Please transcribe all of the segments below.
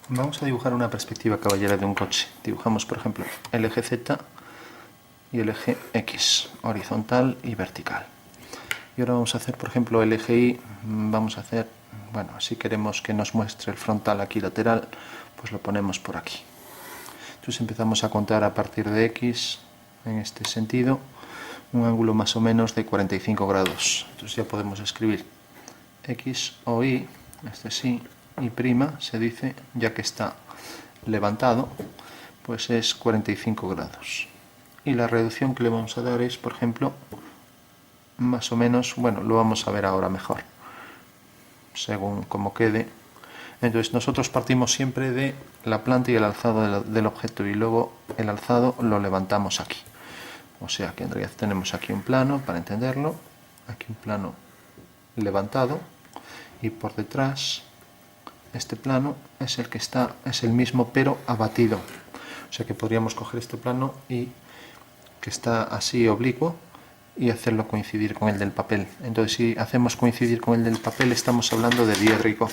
Vamos a dibujar una perspectiva caballera de un coche. Dibujamos, por ejemplo, el eje Z y el eje X, horizontal y vertical. Y ahora vamos a hacer, por ejemplo, el eje Y. Vamos a hacer, bueno, si queremos que nos muestre el frontal aquí lateral, pues lo ponemos por aquí. Entonces empezamos a contar a partir de X, en este sentido, un ángulo más o menos de 45 grados. Entonces ya podemos escribir X o Y, este sí, Y' se dice, ya que está levantado, pues es 45 grados. Y la reducción que le vamos a dar es, por ejemplo, más o menos, bueno, lo vamos a ver ahora mejor, según como quede. Entonces nosotros partimos siempre de la planta y el alzado del objeto, y luego el alzado lo levantamos aquí. O sea que en realidad tenemos aquí un plano, para entenderlo, aquí un plano levantado, y por detrás este plano es el que está, es el mismo pero abatido. O sea que podríamos coger este plano y que está así oblicuo y hacerlo coincidir con el del papel. Entonces si hacemos coincidir con el del papel estamos hablando de diédrico,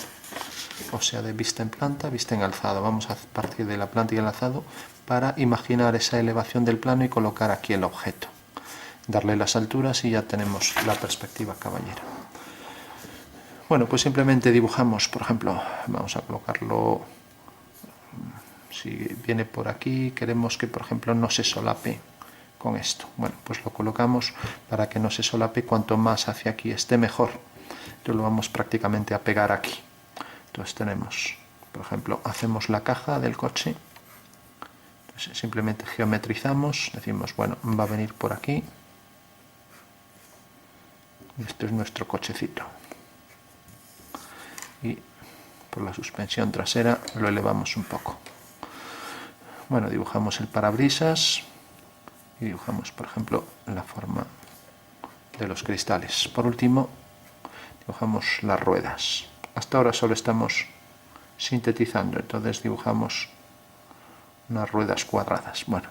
o sea de vista en planta, vista en alzado. Vamos a partir de la planta y el alzado para imaginar esa elevación del plano y colocar aquí el objeto, darle las alturas y ya tenemos la perspectiva caballera. Bueno, pues simplemente dibujamos, por ejemplo, vamos a colocarlo, si viene por aquí, queremos que por ejemplo no se solape con esto. Bueno, pues lo colocamos para que no se solape, cuanto más hacia aquí esté mejor. Entonces lo vamos prácticamente a pegar aquí. Entonces tenemos, por ejemplo, hacemos la caja del coche. Entonces simplemente geometrizamos, decimos, bueno, va a venir por aquí. Y este es nuestro cochecito. Y por la suspensión trasera lo elevamos un poco. Bueno, dibujamos el parabrisas y dibujamos, por ejemplo, la forma de los cristales. Por último, dibujamos las ruedas. Hasta ahora solo estamos sintetizando, entonces dibujamos unas ruedas cuadradas. Bueno,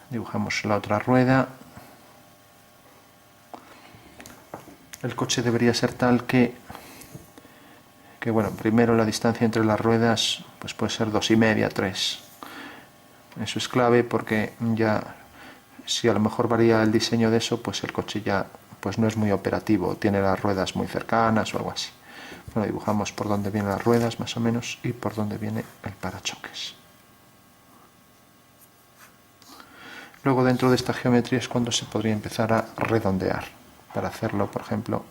dibujamos la otra rueda. El coche debería ser tal que bueno, primero la distancia entre las ruedas pues puede ser 2,5, 3. Eso es clave porque ya, si a lo mejor varía el diseño de eso, pues el coche ya pues no es muy operativo, tiene las ruedas muy cercanas o algo así. Bueno, dibujamos por dónde vienen las ruedas más o menos y por dónde viene el parachoques. Luego dentro de esta geometría es cuando se podría empezar a redondear, para hacerlo, por ejemplo,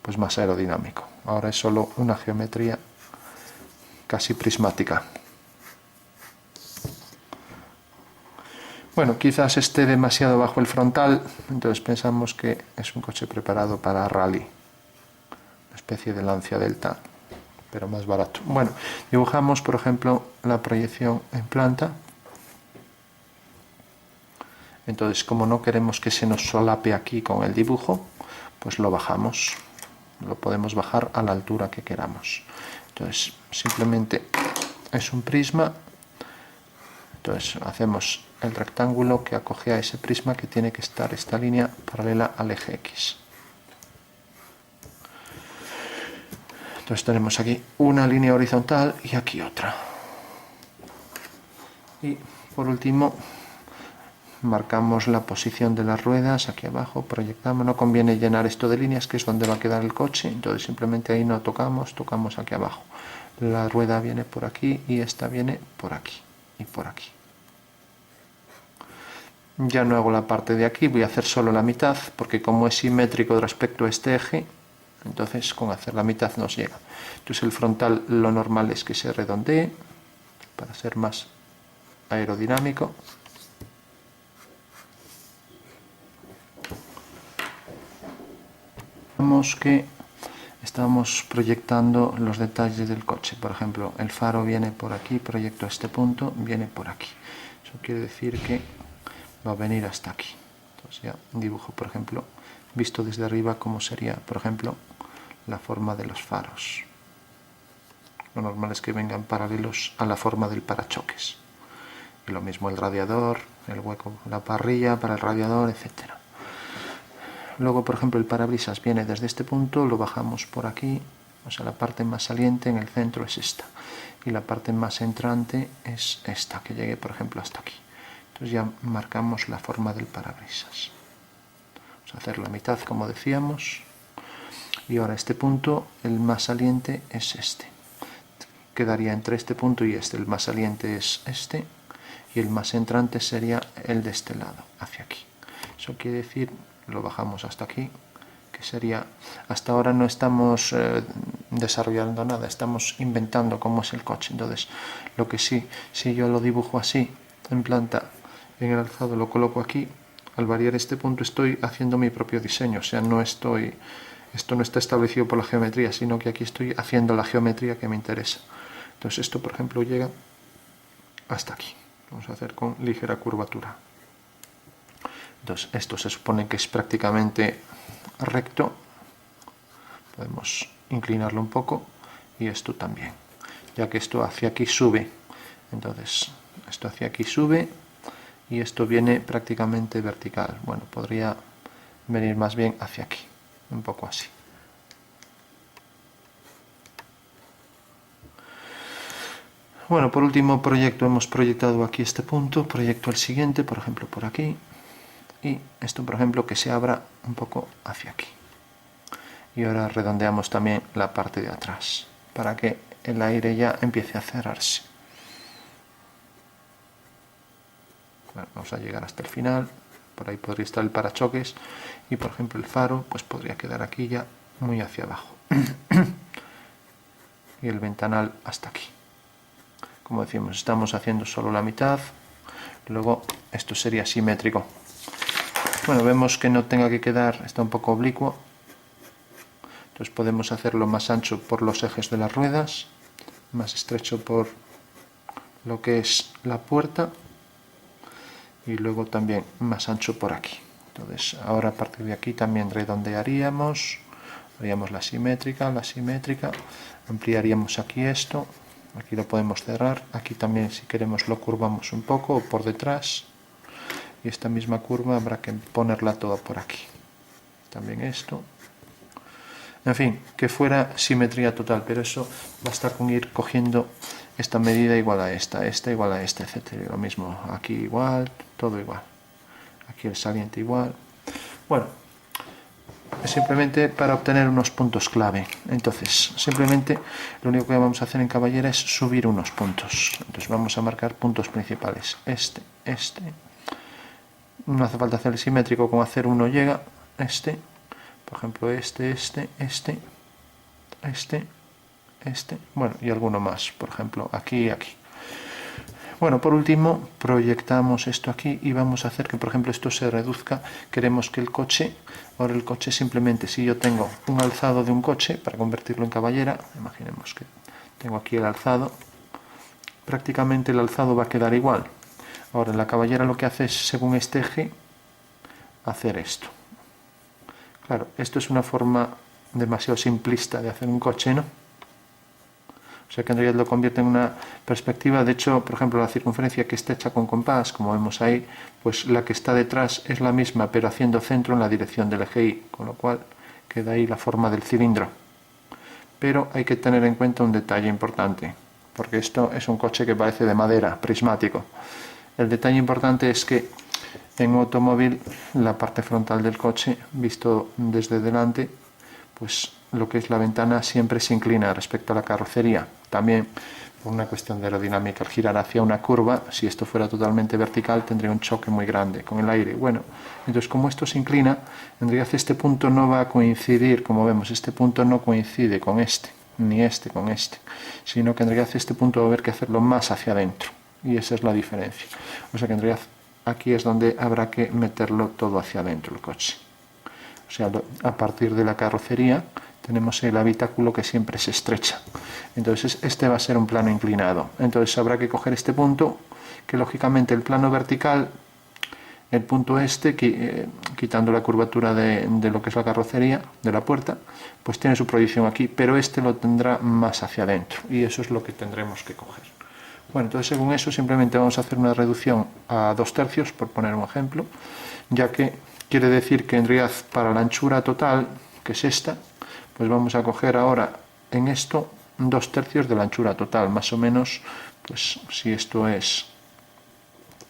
pues más aerodinámico. Ahora es solo una geometría casi prismática. Bueno, quizás esté demasiado bajo el frontal, entonces pensamos que es un coche preparado para rally, una especie de Lancia Delta, pero más barato. Bueno, dibujamos, por ejemplo, la proyección en planta. Entonces, como no queremos que se nos solape aquí con el dibujo, pues lo bajamos. Lo podemos bajar a la altura que queramos. Entonces, simplemente es un prisma. Entonces, hacemos el rectángulo que acoge a ese prisma, que tiene que estar esta línea paralela al eje X. Entonces tenemos aquí una línea horizontal y aquí otra. Y por último marcamos la posición de las ruedas aquí abajo, proyectamos. No conviene llenar esto de líneas, que es donde va a quedar el coche, entonces simplemente ahí no tocamos, tocamos aquí abajo. La rueda viene por aquí y esta viene por aquí y por aquí. Ya no hago la parte de aquí, voy a hacer solo la mitad, porque como es simétrico respecto a este eje, entonces con hacer la mitad nos llega. Entonces el frontal lo normal es que se redondee para ser más aerodinámico. Vemos que estamos proyectando los detalles del coche. Por ejemplo, el faro viene por aquí, proyecto a este punto, viene por aquí. Eso quiere decir que va a venir hasta aquí. Entonces ya dibujo, por ejemplo, visto desde arriba, cómo sería, por ejemplo, la forma de los faros. Lo normal es que vengan paralelos a la forma del parachoques. Y lo mismo el radiador, el hueco, la parrilla para el radiador, etcétera. Luego, por ejemplo, el parabrisas viene desde este punto, lo bajamos por aquí, O sea, la parte más saliente en el centro es esta. Y la parte más entrante es esta, que llegue, por ejemplo, hasta aquí. Entonces ya marcamos la forma del parabrisas. Vamos a hacer la mitad, como decíamos. Y ahora este punto, el más saliente es este. Quedaría entre este punto y este. El más saliente es este. Y el más entrante sería el de este lado, hacia aquí. Eso quiere decir, lo bajamos hasta aquí, que sería, hasta ahora no estamos desarrollando nada, estamos inventando cómo es el coche. Entonces, lo que sí, si yo lo dibujo así, en planta, en el alzado lo coloco aquí, al variar este punto estoy haciendo mi propio diseño, o sea, esto no está establecido por la geometría, sino que aquí estoy haciendo la geometría que me interesa. Entonces esto, por ejemplo, llega hasta aquí. Vamos a hacer con ligera curvatura. Entonces esto se supone que es prácticamente recto. Podemos inclinarlo un poco y esto también, ya que esto hacia aquí sube. Entonces esto hacia aquí sube y esto viene prácticamente vertical. Bueno, podría venir más bien hacia aquí, un poco así. Bueno, por último proyecto, hemos proyectado aquí este punto, proyecto el siguiente, por ejemplo por aquí, y esto por ejemplo que se abra un poco hacia aquí. Y ahora redondeamos también la parte de atrás, para que el aire ya empiece a cerrarse. Bueno, vamos a llegar hasta el final, por ahí podría estar el parachoques, y por ejemplo el faro pues podría quedar aquí ya muy hacia abajo. Y el ventanal hasta aquí. Como decimos, estamos haciendo solo la mitad, luego esto sería simétrico. Bueno, vemos que no tenga que quedar, está un poco oblicuo, entonces podemos hacerlo más ancho por los ejes de las ruedas, más estrecho por lo que es la puerta y luego también más ancho por aquí. Entonces ahora a partir de aquí también redondearíamos, haríamos la simétrica, ampliaríamos aquí esto. Aquí lo podemos cerrar, aquí también si queremos lo curvamos un poco o por detrás y esta misma curva habrá que ponerla toda por aquí. También esto. En fin, que fuera simetría total, pero eso basta con ir cogiendo esta medida igual a esta igual a esta, etc. Lo mismo, aquí igual, todo igual. Aquí el saliente igual. Bueno, simplemente para obtener unos puntos clave. Entonces, simplemente lo único que vamos a hacer en Caballera es subir unos puntos. Entonces vamos a marcar puntos principales. Este. No hace falta hacer el simétrico, como hacer uno llega. Por ejemplo, este. Bueno, y alguno más, por ejemplo, aquí y aquí. Bueno, por último, proyectamos esto aquí y vamos a hacer que, por ejemplo, esto se reduzca. Queremos que el coche, ahora el coche simplemente, si yo tengo un alzado de un coche, para convertirlo en caballera, imaginemos que tengo aquí el alzado, prácticamente el alzado va a quedar igual. Ahora, la caballera lo que hace es, según este eje, hacer esto. Claro, esto es una forma demasiado simplista de hacer un coche, ¿no? O sea que en realidad lo convierte en una perspectiva. De hecho, por ejemplo, la circunferencia que está hecha con compás, como vemos ahí, pues la que está detrás es la misma, pero haciendo centro en la dirección del eje Y, con lo cual queda ahí la forma del cilindro. Pero hay que tener en cuenta un detalle importante, porque esto es un coche que parece de madera, prismático. El detalle importante es que en un automóvil la parte frontal del coche, visto desde delante, pues lo que es la ventana siempre se inclina respecto a la carrocería. También por una cuestión de aerodinámica, al girar hacia una curva, si esto fuera totalmente vertical tendría un choque muy grande con el aire. Bueno, entonces como esto se inclina, en realidad este punto no va a coincidir, como vemos, este punto no coincide con este, ni este con este, sino que en realidad este punto va a haber que hacerlo más hacia adentro, y esa es la diferencia. O sea que en realidad aquí es donde habrá que meterlo todo hacia adentro el coche. O sea, a partir de la carrocería tenemos el habitáculo que siempre se estrecha. Entonces este va a ser un plano inclinado. Entonces habrá que coger este punto, que lógicamente el plano vertical, el punto quitando la curvatura de lo que es la carrocería, de la puerta, pues tiene su proyección aquí, pero este lo tendrá más hacia adentro y eso es lo que tendremos que coger. Bueno, entonces según eso simplemente vamos a hacer una reducción a 2/3, por poner un ejemplo, ya que quiere decir que en realidad para la anchura total, que es esta, pues vamos a coger ahora en esto 2/3 de la anchura total, más o menos. Pues si esto es,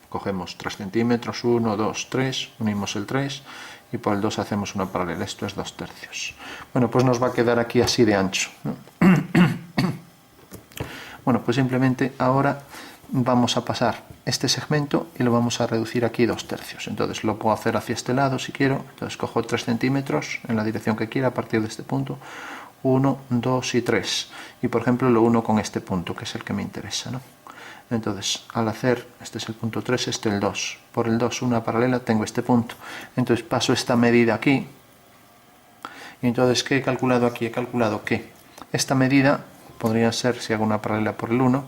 cogemos 3 centímetros, 1, 2, 3, unimos el 3 y por el 2 hacemos una paralela, esto es 2/3. Bueno, pues nos va a quedar aquí así de ancho, ¿no? Bueno, pues simplemente ahora vamos a pasar este segmento y lo vamos a reducir aquí 2/3. Entonces lo puedo hacer hacia este lado si quiero. Entonces cojo 3 centímetros en la dirección que quiera a partir de este punto. 1, 2 y 3. Y por ejemplo lo uno con este punto, que es el que me interesa, ¿no? Entonces, al hacer, este es el punto 3, este el 2. Por el 2, una paralela, tengo este punto. Entonces paso esta medida aquí. Y entonces, ¿qué he calculado aquí? He calculado que esta medida podría ser, si hago una paralela por el 1,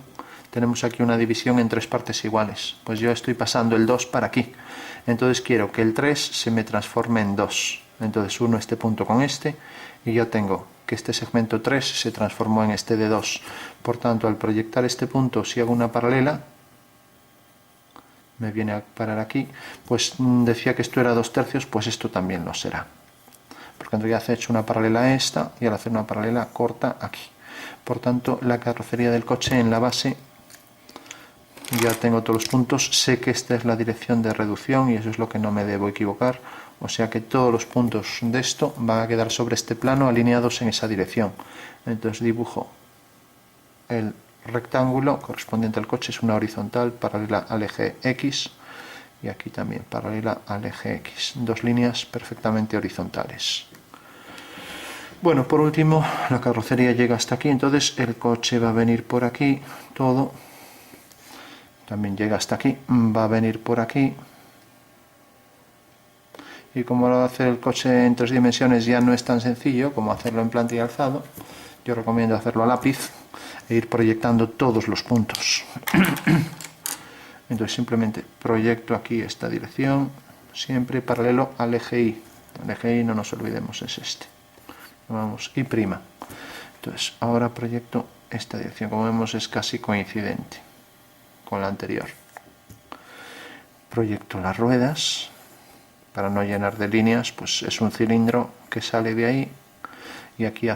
tenemos aquí una división en 3 partes iguales. Pues yo estoy pasando el 2 para aquí. Entonces quiero que el 3 se me transforme en 2. Entonces uno este punto con este y yo tengo que este segmento 3 se transformó en este de 2. Por tanto, al proyectar este punto, si hago una paralela, me viene a parar aquí, pues decía que esto era 2/3, pues esto también lo será. Porque en realidad he hecho una paralela a esta y al hacer una paralela corta aquí. Por tanto, la carrocería del coche en la base, ya tengo todos los puntos, sé que esta es la dirección de reducción y eso es lo que no me debo equivocar. O sea que todos los puntos de esto van a quedar sobre este plano alineados en esa dirección. Entonces dibujo el rectángulo correspondiente al coche, es una horizontal paralela al eje X y aquí también paralela al eje X. Dos líneas perfectamente horizontales. Bueno, por último, la carrocería llega hasta aquí, entonces el coche va a venir por aquí, todo. También llega hasta aquí, va a venir por aquí. Y como lo va a hacer el coche en 3 dimensiones ya no es tan sencillo como hacerlo en planta y alzado, yo recomiendo hacerlo a lápiz e ir proyectando todos los puntos. Entonces simplemente proyecto aquí esta dirección, siempre paralelo al eje Y. El eje Y, no nos olvidemos, es este. Vamos, Y'. Entonces ahora proyecto esta dirección, como vemos es casi coincidente con la anterior. Proyecto las ruedas. Para no llenar de líneas, pues es un cilindro que sale de ahí y aquí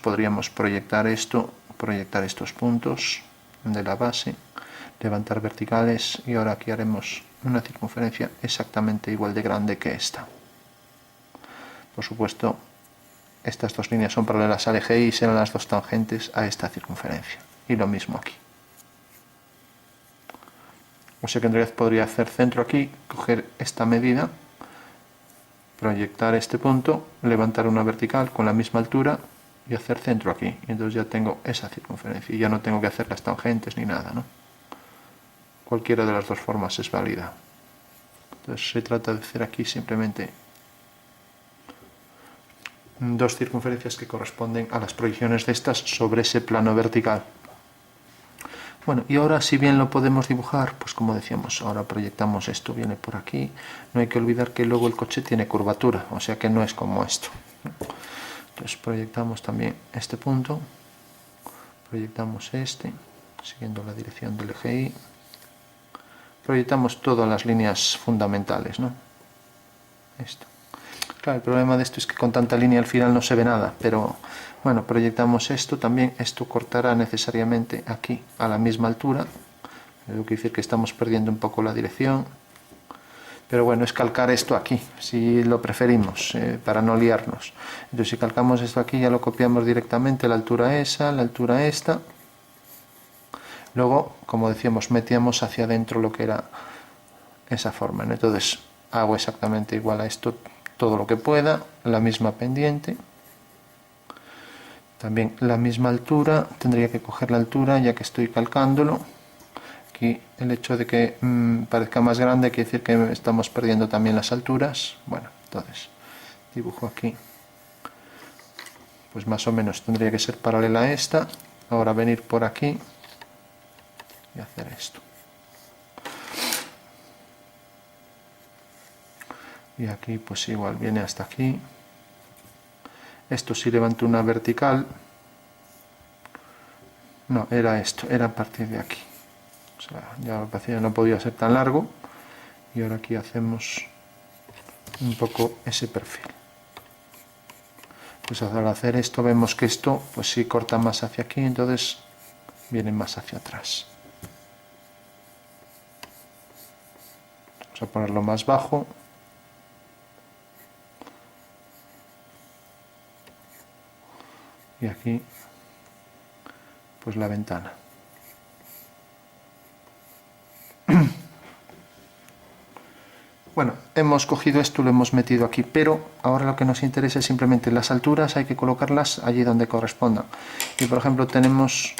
podríamos proyectar esto, proyectar estos puntos de la base, levantar verticales y ahora aquí haremos una circunferencia exactamente igual de grande que esta. Por supuesto, estas dos líneas son paralelas al eje y serán las dos tangentes a esta circunferencia y lo mismo aquí. O sea que en realidad podría hacer centro aquí, coger esta medida, proyectar este punto, levantar una vertical con la misma altura y hacer centro aquí. Y entonces ya tengo esa circunferencia y ya no tengo que hacer las tangentes ni nada, ¿no? Cualquiera de las dos formas es válida. Entonces se trata de hacer aquí simplemente dos circunferencias que corresponden a las proyecciones de estas sobre ese plano vertical. Bueno, y ahora si bien lo podemos dibujar, pues como decíamos, ahora proyectamos esto, viene por aquí. No hay que olvidar que luego el coche tiene curvatura, o sea que no es como esto. Entonces proyectamos también este punto, proyectamos este, siguiendo la dirección del eje Y. Proyectamos todas las líneas fundamentales, ¿no? Esto. Claro, el problema de esto es que con tanta línea al final no se ve nada, pero bueno, proyectamos esto también, esto cortará necesariamente aquí a la misma altura, tengo que decir que estamos perdiendo un poco la dirección, pero bueno, es calcar esto aquí, si lo preferimos, para no liarnos. Entonces si calcamos esto aquí ya lo copiamos directamente, la altura esa, la altura esta, luego, como decíamos, metíamos hacia adentro lo que era esa forma, ¿no? Entonces hago exactamente igual a esto, todo lo que pueda, la misma pendiente, también la misma altura, tendría que coger la altura ya que estoy calcándolo. Aquí el hecho de que parezca más grande quiere decir que estamos perdiendo también las alturas. Bueno, entonces dibujo aquí, pues más o menos tendría que ser paralela a esta, ahora venir por aquí y hacer esto. Y aquí pues igual viene hasta aquí. Esto si levanto una vertical, no, era esto, era a partir de aquí. O sea, ya parecía no podía ser tan largo y ahora aquí hacemos un poco ese perfil. Pues al hacer esto vemos que esto pues sí corta más hacia aquí, entonces viene más hacia atrás. Vamos a ponerlo más bajo. Y aquí pues la ventana. Bueno, hemos cogido esto, lo hemos metido aquí, pero ahora lo que nos interesa es simplemente las alturas, hay que colocarlas allí donde correspondan. Y por ejemplo tenemos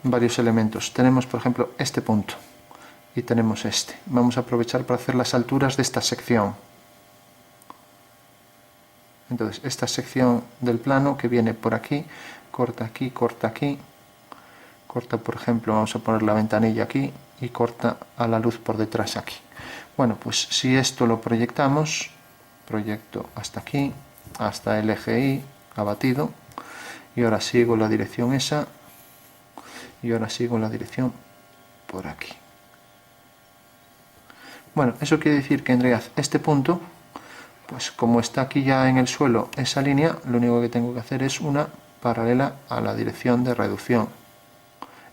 varios elementos. Tenemos por ejemplo este punto y tenemos este. Vamos a aprovechar para hacer las alturas de esta sección. Entonces esta sección del plano que viene por aquí, corta aquí, corta aquí, corta por ejemplo, vamos a poner la ventanilla aquí y corta a la luz por detrás aquí. Bueno, pues si esto lo proyectamos, proyecto hasta aquí, hasta el eje Y abatido, y ahora sigo la dirección esa, y ahora sigo la dirección por aquí. Bueno, eso quiere decir que en realidad este punto, pues como está aquí ya en el suelo esa línea, lo único que tengo que hacer es una paralela a la dirección de reducción.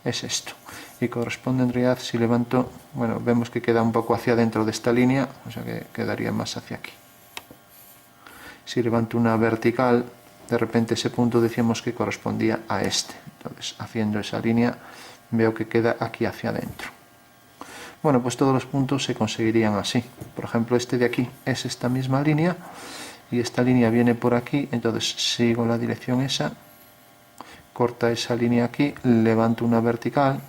Es esto. Y corresponde en realidad, si levanto, bueno, vemos que queda un poco hacia dentro de esta línea, o sea que quedaría más hacia aquí. Si levanto una vertical, de repente ese punto decíamos que correspondía a este. Entonces, haciendo esa línea, veo que queda aquí hacia adentro. Bueno, pues todos los puntos se conseguirían así. Por ejemplo, este de aquí es esta misma línea, y esta línea viene por aquí, entonces sigo la dirección esa, corta esa línea aquí, levanto una vertical,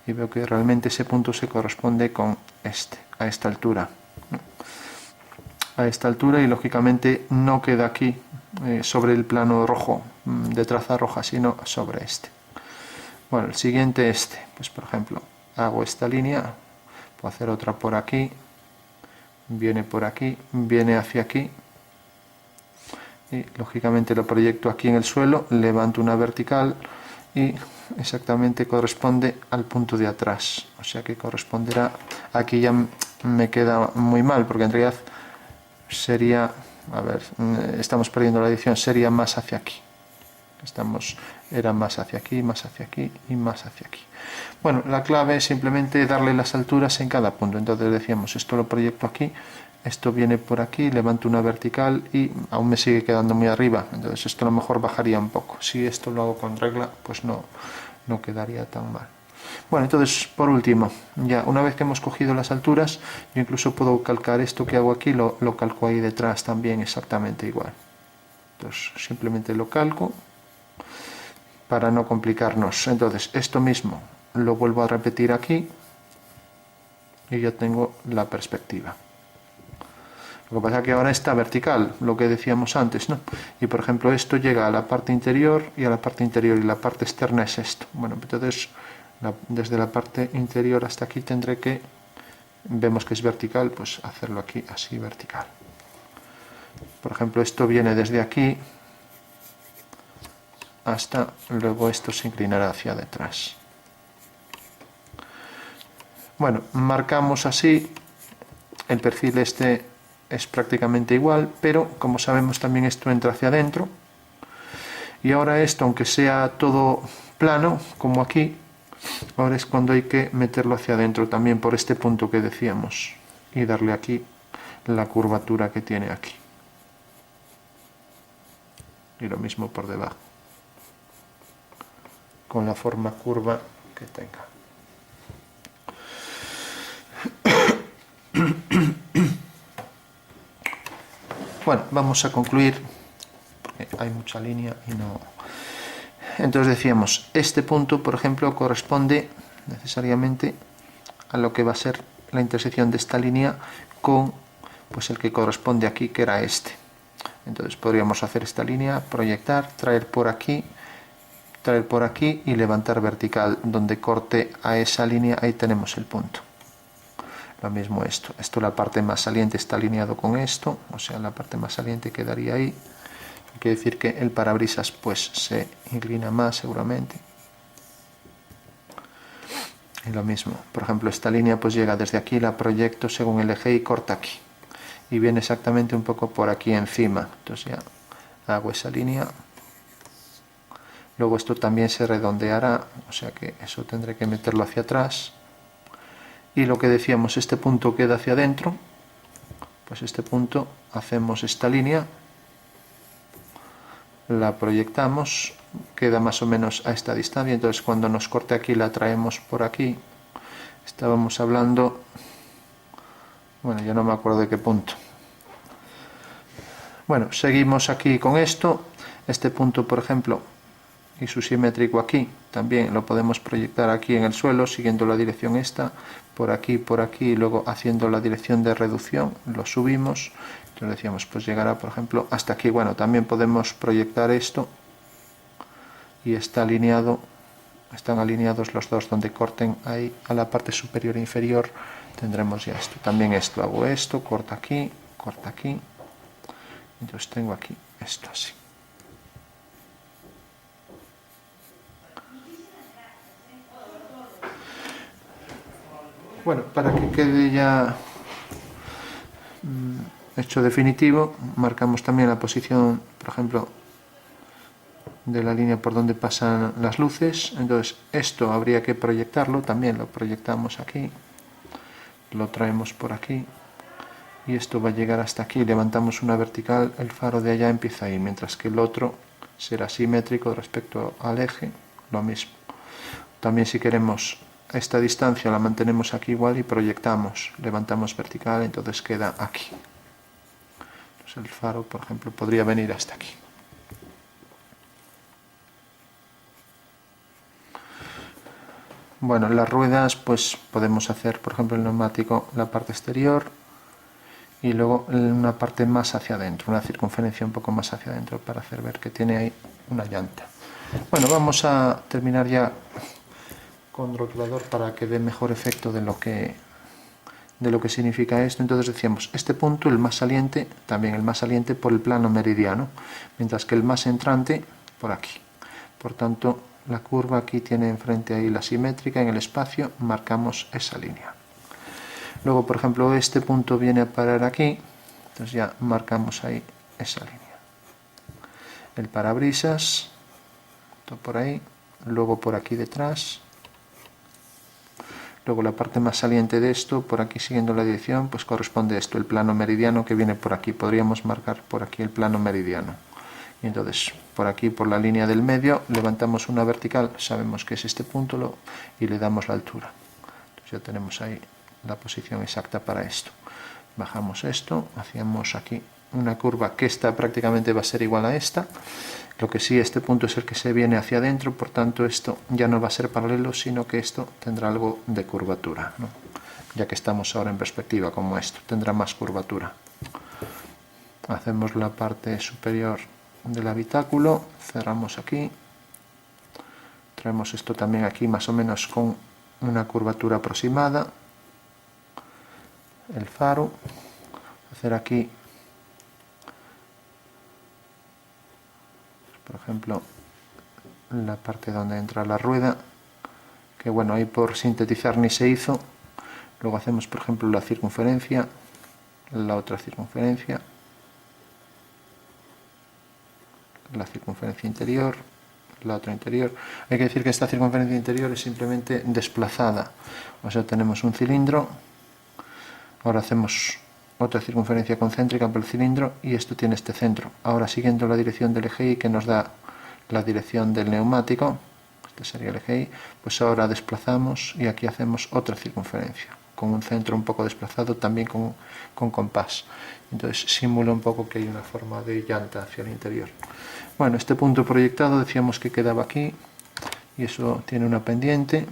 y veo que realmente ese punto se corresponde con este, a esta altura. A esta altura, y lógicamente no queda aquí sobre el plano rojo, de traza roja, sino sobre este. Bueno, el siguiente este, pues por ejemplo, hago esta línea, puedo hacer otra por aquí, viene por aquí, viene hacia aquí, y lógicamente lo proyecto aquí en el suelo, levanto una vertical y exactamente corresponde al punto de atrás, o sea que corresponderá, aquí ya me queda muy mal porque en realidad sería, a ver, estamos perdiendo la edición, sería más hacia aquí, era más hacia aquí, más hacia aquí y más hacia aquí. Bueno, la clave es simplemente darle las alturas en cada punto. Entonces decíamos, esto lo proyecto aquí, esto viene por aquí, levanto una vertical y aún me sigue quedando muy arriba, entonces esto a lo mejor bajaría un poco. Si esto lo hago con regla, pues no quedaría tan mal. Bueno, entonces por último, ya una vez que hemos cogido las alturas, yo incluso puedo calcar esto que hago aquí, lo calco ahí detrás también exactamente igual. Entonces simplemente lo calco para no complicarnos. Entonces esto mismo lo vuelvo a repetir aquí y ya tengo la perspectiva. Lo que pasa es que ahora está vertical, lo que decíamos antes, ¿no? Y por ejemplo esto llega a la parte interior y a la parte interior, y la parte externa es esto. Bueno, entonces desde la parte interior hasta aquí tendré que, vemos que es vertical, pues hacerlo aquí así vertical. Por ejemplo, esto viene desde aquí hasta, luego esto se inclinará hacia detrás. Bueno, marcamos así, el perfil este es prácticamente igual, pero como sabemos también esto entra hacia adentro, y ahora esto, aunque sea todo plano, como aquí, ahora es cuando hay que meterlo hacia adentro también por este punto que decíamos, y darle aquí la curvatura que tiene aquí. Y lo mismo por debajo, con la forma curva que tenga. Bueno, vamos a concluir, porque hay mucha línea y no... Entonces decíamos, este punto, por ejemplo, corresponde necesariamente a lo que va a ser la intersección de esta línea con pues el que corresponde aquí, que era este. Entonces podríamos hacer esta línea, proyectar, traer por aquí y levantar vertical, donde corte a esa línea, ahí tenemos el punto. Lo mismo esto, la parte más saliente está alineado con esto, o sea, la parte más saliente quedaría ahí. Quiere decir que el parabrisas pues se inclina más seguramente. Y lo mismo, por ejemplo, esta línea pues llega desde aquí, la proyecto según el eje y corta aquí. Y viene exactamente un poco por aquí encima, entonces ya hago esa línea. Luego esto también se redondeará, o sea que eso tendré que meterlo hacia atrás. Y lo que decíamos, este punto queda hacia adentro, pues este punto hacemos esta línea, la proyectamos, queda más o menos a esta distancia, entonces cuando nos corte aquí la traemos por aquí. Estábamos hablando, bueno, ya no me acuerdo de qué punto. Bueno, seguimos aquí con esto. Este punto, por ejemplo, y su simétrico aquí, también lo podemos proyectar aquí en el suelo, siguiendo la dirección esta, por aquí, y luego haciendo la dirección de reducción, lo subimos. Entonces decíamos, pues llegará, por ejemplo, hasta aquí. Bueno, también podemos proyectar esto, y está alineado, están alineados los dos donde corten ahí a la parte superior e inferior, tendremos ya esto. También esto, hago esto, corta aquí, entonces tengo aquí esto así. Bueno, para que quede ya hecho definitivo, marcamos también la posición, por ejemplo, de la línea por donde pasan las luces. Entonces esto habría que proyectarlo, también lo proyectamos aquí, lo traemos por aquí, y esto va a llegar hasta aquí. Levantamos una vertical, el faro de allá empieza ahí, mientras que el otro será simétrico respecto al eje, lo mismo. También, si queremos esta distancia, la mantenemos aquí igual y proyectamos, levantamos vertical, entonces queda aquí. Entonces el faro, por ejemplo, podría venir hasta aquí. Bueno, las ruedas, pues podemos hacer, por ejemplo, el neumático, la parte exterior, y luego una parte más hacia adentro, una circunferencia un poco más hacia adentro, para hacer ver que tiene ahí una llanta. Bueno, vamos a terminar ya con rotulador para que dé mejor efecto de lo que significa esto. Entonces decíamos, este punto, el más saliente, también el más saliente por el plano meridiano, mientras que el más entrante por aquí. Por tanto, la curva aquí tiene enfrente ahí la simétrica, en el espacio marcamos esa línea. Luego, por ejemplo, este punto viene a parar aquí, entonces ya marcamos ahí esa línea. El parabrisas, todo por ahí, luego por aquí detrás. Luego la parte más saliente de esto, por aquí siguiendo la dirección, pues corresponde a esto, el plano meridiano que viene por aquí. Podríamos marcar por aquí el plano meridiano. Y entonces, por aquí, por la línea del medio, levantamos una vertical, sabemos que es este punto, y le damos la altura. Entonces ya tenemos ahí la posición exacta para esto. Bajamos esto, hacíamos aquí una curva que esta prácticamente va a ser igual a esta. Lo que sí, este punto es el que se viene hacia adentro, por tanto esto ya no va a ser paralelo, sino que esto tendrá algo de curvatura, ¿no? Ya que estamos ahora en perspectiva como esto, tendrá más curvatura. Hacemos la parte superior del habitáculo, cerramos aquí, traemos esto también aquí más o menos con una curvatura aproximada, el faro, hacer aquí, por ejemplo, la parte donde entra la rueda, que bueno, ahí por sintetizar ni se hizo. Luego hacemos, por ejemplo, la circunferencia, la otra circunferencia, la circunferencia interior, la otra interior. Hay que decir que esta circunferencia interior es simplemente desplazada, o sea, tenemos un cilindro, ahora hacemos otra circunferencia concéntrica por el cilindro, y esto tiene este centro. Ahora, siguiendo la dirección del eje Y, que nos da la dirección del neumático, este sería el eje Y, pues ahora desplazamos y aquí hacemos otra circunferencia, con un centro un poco desplazado, también con compás. Entonces simula un poco que hay una forma de llanta hacia el interior. Bueno, este punto proyectado decíamos que quedaba aquí, y eso tiene una pendiente,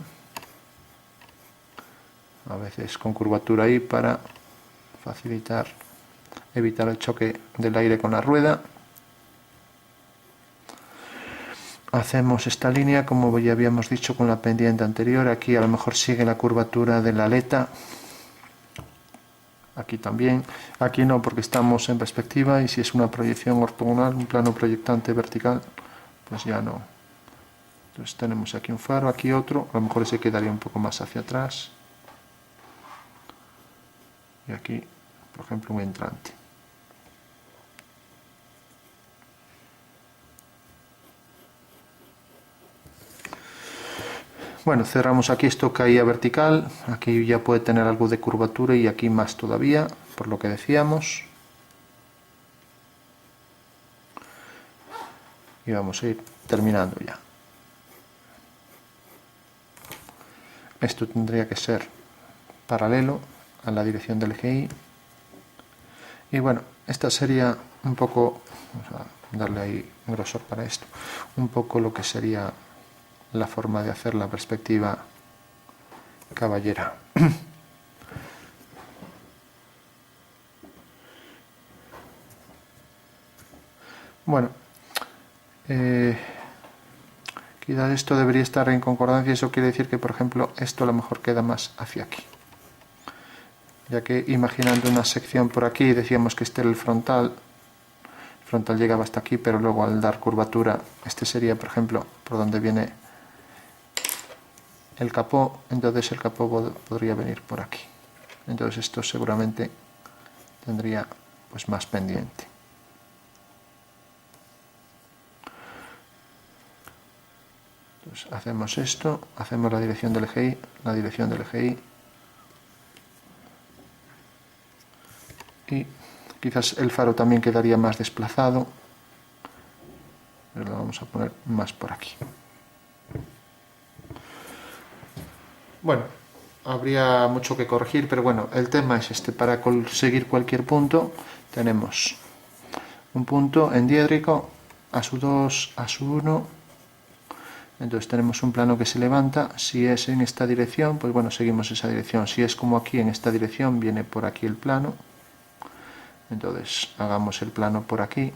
a veces con curvatura ahí para facilitar, evitar el choque del aire con la rueda. Hacemos esta línea, como ya habíamos dicho, con la pendiente anterior. Aquí a lo mejor sigue la curvatura de la aleta, aquí también, aquí no, porque estamos en perspectiva, y si es una proyección ortogonal, un plano proyectante vertical, pues ya no. Entonces tenemos aquí un faro, aquí otro, a lo mejor ese quedaría un poco más hacia atrás, y aquí, por ejemplo, un entrante. Bueno, cerramos aquí, esto caía vertical, aquí ya puede tener algo de curvatura y aquí más todavía, por lo que decíamos. Y vamos a ir terminando ya. Esto tendría que ser paralelo a la dirección del eje Y. Y bueno, esta sería un poco, vamos a darle ahí grosor para esto, un poco lo que sería la forma de hacer la perspectiva caballera. Bueno, quizás esto debería estar en concordancia, eso quiere decir que, por ejemplo, esto a lo mejor queda más hacia aquí. Ya que imaginando una sección por aquí, decíamos que este era el frontal llegaba hasta aquí, pero luego al dar curvatura, este sería, por ejemplo, por donde viene el capó, entonces el capó podría venir por aquí. Entonces esto seguramente tendría pues más pendiente. Entonces hacemos esto, hacemos la dirección del eje Y, la dirección del eje Y quizás el faro también quedaría más desplazado, pero lo vamos a poner más por aquí. Bueno, habría mucho que corregir, pero bueno, el tema es este. Para conseguir cualquier punto tenemos un punto endiédrico, A2, A1. Entonces tenemos un plano que se levanta. Si es en esta dirección, pues bueno, seguimos esa dirección. Si es como aquí en esta dirección, viene por aquí el plano. Entonces hagamos el plano por aquí.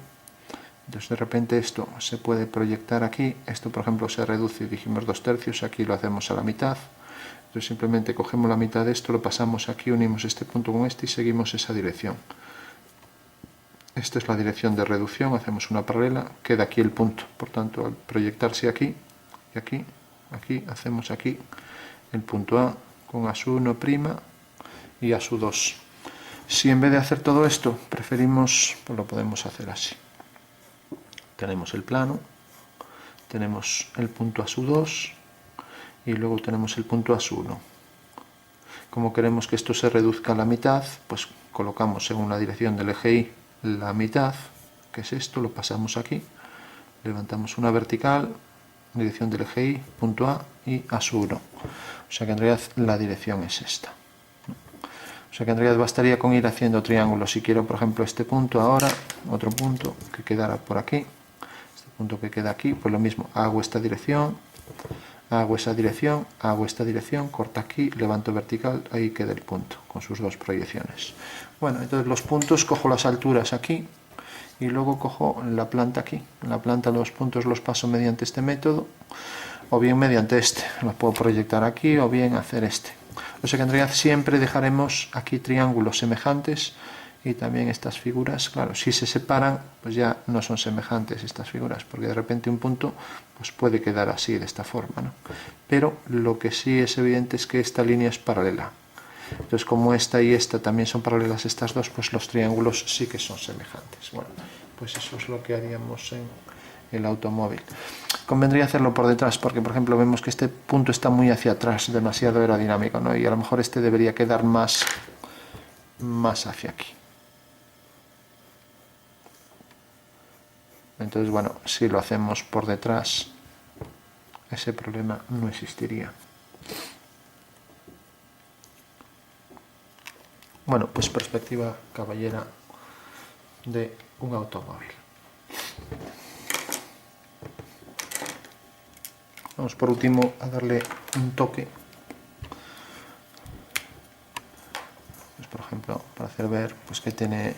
Entonces de repente esto se puede proyectar aquí. Esto por ejemplo se reduce, dijimos 2/3, aquí lo hacemos a la mitad. Entonces simplemente cogemos la mitad de esto, lo pasamos aquí, unimos este punto con este y seguimos esa dirección. Esta es la dirección de reducción, hacemos una paralela, queda aquí el punto. Por tanto, al proyectarse aquí y aquí, hacemos aquí el punto A con A1' y A2. Si en vez de hacer todo esto preferimos, pues lo podemos hacer así. Tenemos el plano, tenemos el punto A2 y luego tenemos el punto A1. Como queremos que esto se reduzca a la mitad, pues colocamos según la dirección del eje Y la mitad, que es esto, lo pasamos aquí, levantamos una vertical, dirección del eje Y, punto A y A1. O sea que en realidad la dirección es esta. O sea que en realidad bastaría con ir haciendo triángulos. Si quiero, por ejemplo, este punto ahora, otro punto que quedara por aquí, este punto que queda aquí, pues lo mismo, hago esta dirección, hago esa dirección, hago esta dirección, corto aquí, levanto vertical, ahí queda el punto, con sus dos proyecciones. Bueno, entonces los puntos, cojo las alturas aquí, y luego cojo la planta aquí. La planta, los puntos los paso mediante este método, o bien mediante este. Los puedo proyectar aquí, o bien hacer este. O sea que en realidad siempre dejaremos aquí triángulos semejantes, y también estas figuras, claro, si se separan, pues ya no son semejantes estas figuras, porque de repente un punto pues puede quedar así, de esta forma, ¿no? Pero lo que sí es evidente es que esta línea es paralela. Entonces, como esta y esta también son paralelas, estas dos, pues los triángulos sí que son semejantes. Bueno, pues eso es lo que haríamos en el automóvil. Convendría hacerlo por detrás, porque por ejemplo vemos que este punto está muy hacia atrás, demasiado aerodinámico, ¿no? Y a lo mejor este debería quedar más hacia aquí. Entonces, bueno, si lo hacemos por detrás, ese problema no existiría. Bueno, pues perspectiva caballera de un automóvil. Vamos por último a darle un toque. Pues, por ejemplo, para hacer ver pues, que tiene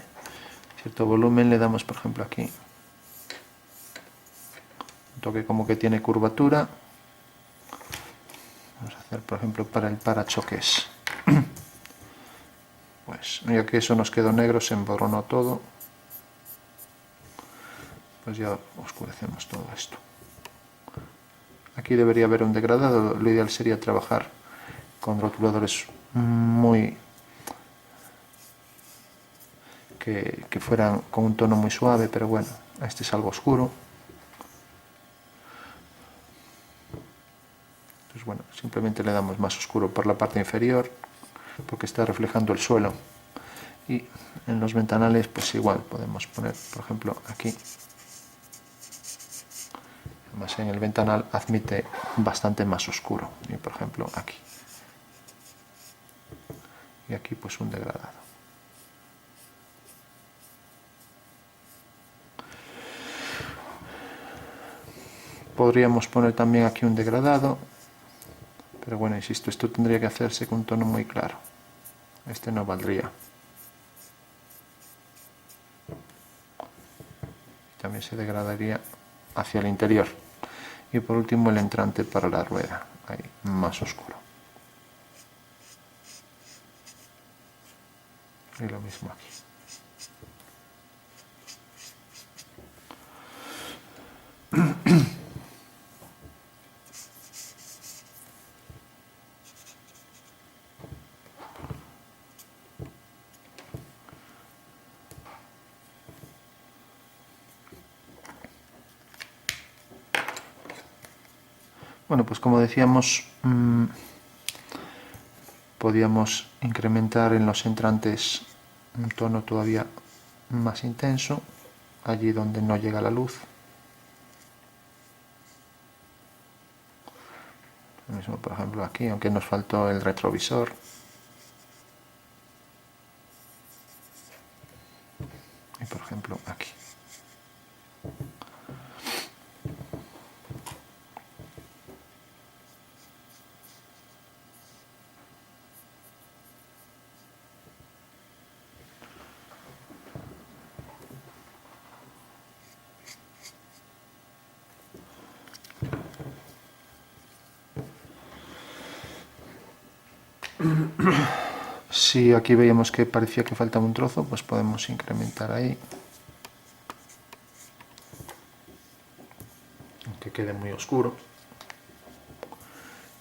cierto volumen, le damos, por ejemplo, aquí un toque como que tiene curvatura. Vamos a hacer, por ejemplo, para el parachoques. Pues ya que eso nos quedó negro, se emborronó todo, pues ya oscurecemos todo esto. Aquí debería haber un degradado, lo ideal sería trabajar con rotuladores que fueran con un tono muy suave, pero bueno, este es algo oscuro. Entonces bueno, simplemente le damos más oscuro por la parte inferior porque está reflejando el suelo. Y en los ventanales pues igual podemos poner, por ejemplo, aquí. Además en el ventanal admite bastante más oscuro. Y por ejemplo aquí. Y aquí pues un degradado. Podríamos poner también aquí un degradado, pero bueno, insisto, esto tendría que hacerse con un tono muy claro. Este no valdría. También se degradaría hacia el interior. Y por último el entrante para la rueda, ahí más oscuro. Y lo mismo aquí. Bueno, pues como decíamos, podíamos incrementar en los entrantes un tono todavía más intenso, allí donde no llega la luz. Lo mismo, por ejemplo, aquí, aunque nos faltó el retrovisor. Y por ejemplo, aquí. Si aquí veíamos que parecía que faltaba un trozo, pues podemos incrementar ahí. Aunque quede muy oscuro.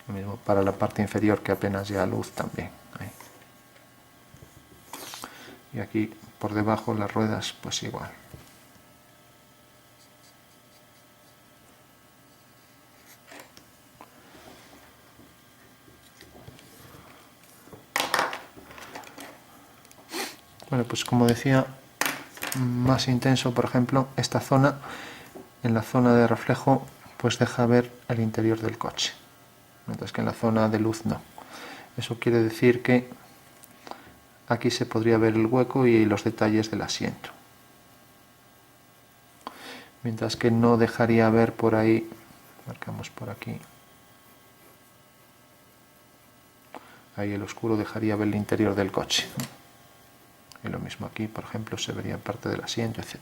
Lo mismo para la parte inferior que apenas llega luz también. Ahí. Y aquí por debajo las ruedas pues igual. Bueno, pues como decía, más intenso, por ejemplo, esta zona, en la zona de reflejo, pues deja ver el interior del coche, mientras que en la zona de luz no. Eso quiere decir que aquí se podría ver el hueco y los detalles del asiento. Mientras que no dejaría ver por ahí, marcamos por aquí, ahí el oscuro dejaría ver el interior del coche. Y lo mismo aquí, por ejemplo, se vería parte del asiento, etc.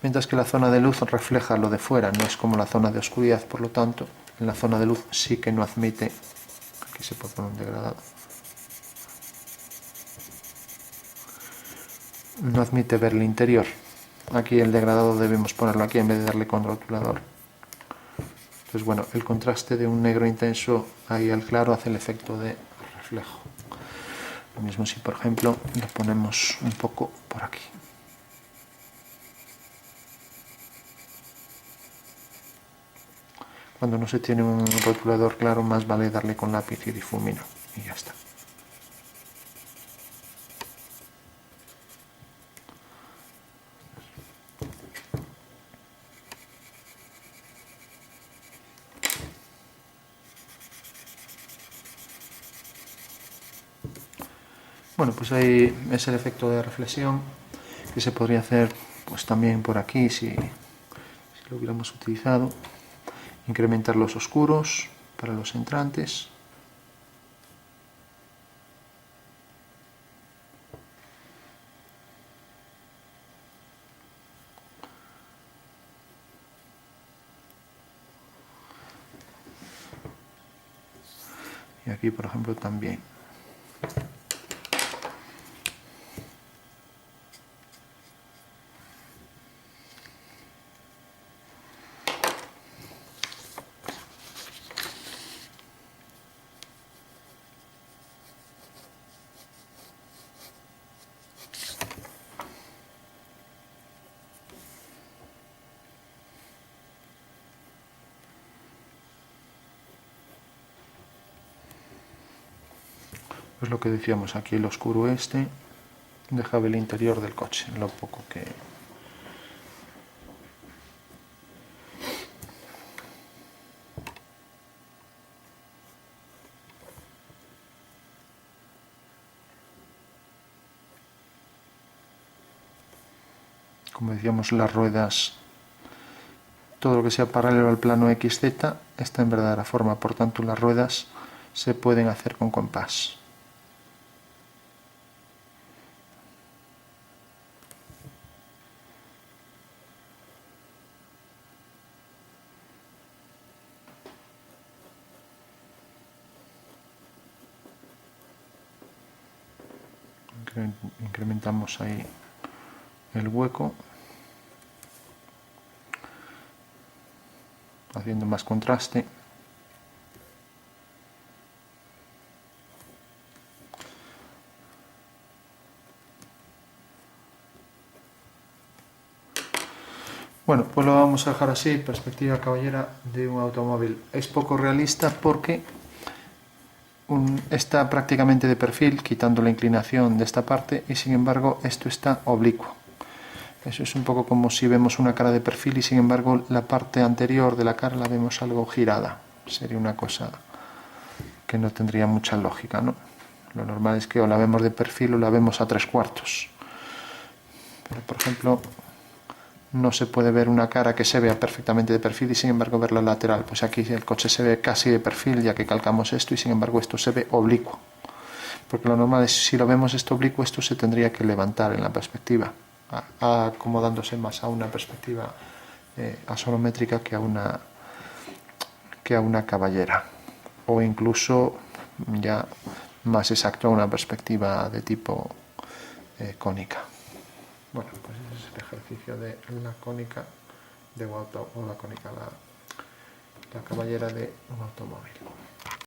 Mientras que la zona de luz refleja lo de fuera, no es como la zona de oscuridad, por lo tanto, en la zona de luz sí que no admite, aquí se puede poner un degradado, no admite ver el interior. Aquí el degradado debemos ponerlo aquí en vez de darle con rotulador. Entonces bueno, el contraste de un negro intenso ahí al claro hace el efecto de reflejo. Lo mismo si por ejemplo lo ponemos un poco por aquí. Cuando no se tiene un rotulador claro, más vale darle con lápiz y difumino. Y ya está. Bueno, pues ahí es el efecto de reflexión que se podría hacer pues también por aquí si lo hubiéramos utilizado. Incrementar los oscuros para los entrantes. Y aquí, por ejemplo, también. Pues lo que decíamos aquí, el oscuro este dejaba el interior del coche, lo poco que... Como decíamos, las ruedas, todo lo que sea paralelo al plano XZ está en verdadera forma, por tanto las ruedas se pueden hacer con compás. Incrementamos ahí el hueco, haciendo más contraste. Bueno, pues lo vamos a dejar así, perspectiva caballera de un automóvil. Es poco realista porque está prácticamente de perfil, quitando la inclinación de esta parte, y sin embargo esto está oblicuo. Eso es un poco como si vemos una cara de perfil y sin embargo la parte anterior de la cara la vemos algo girada. Sería una cosa que no tendría mucha lógica, ¿no? Lo normal es que o la vemos de perfil o la vemos a 3/4. Pero por ejemplo, no se puede ver una cara que se vea perfectamente de perfil y sin embargo verla lateral. Pues aquí el coche se ve casi de perfil ya que calcamos esto y sin embargo esto se ve oblicuo. Porque lo normal es si lo vemos esto oblicuo, esto se tendría que levantar en la perspectiva, acomodándose más a una perspectiva asolométrica que a una caballera, o incluso ya más exacto a una perspectiva de tipo cónica. Bueno, pues ese es el ejercicio de la cónica de un auto, o la cónica, la caballera de un automóvil.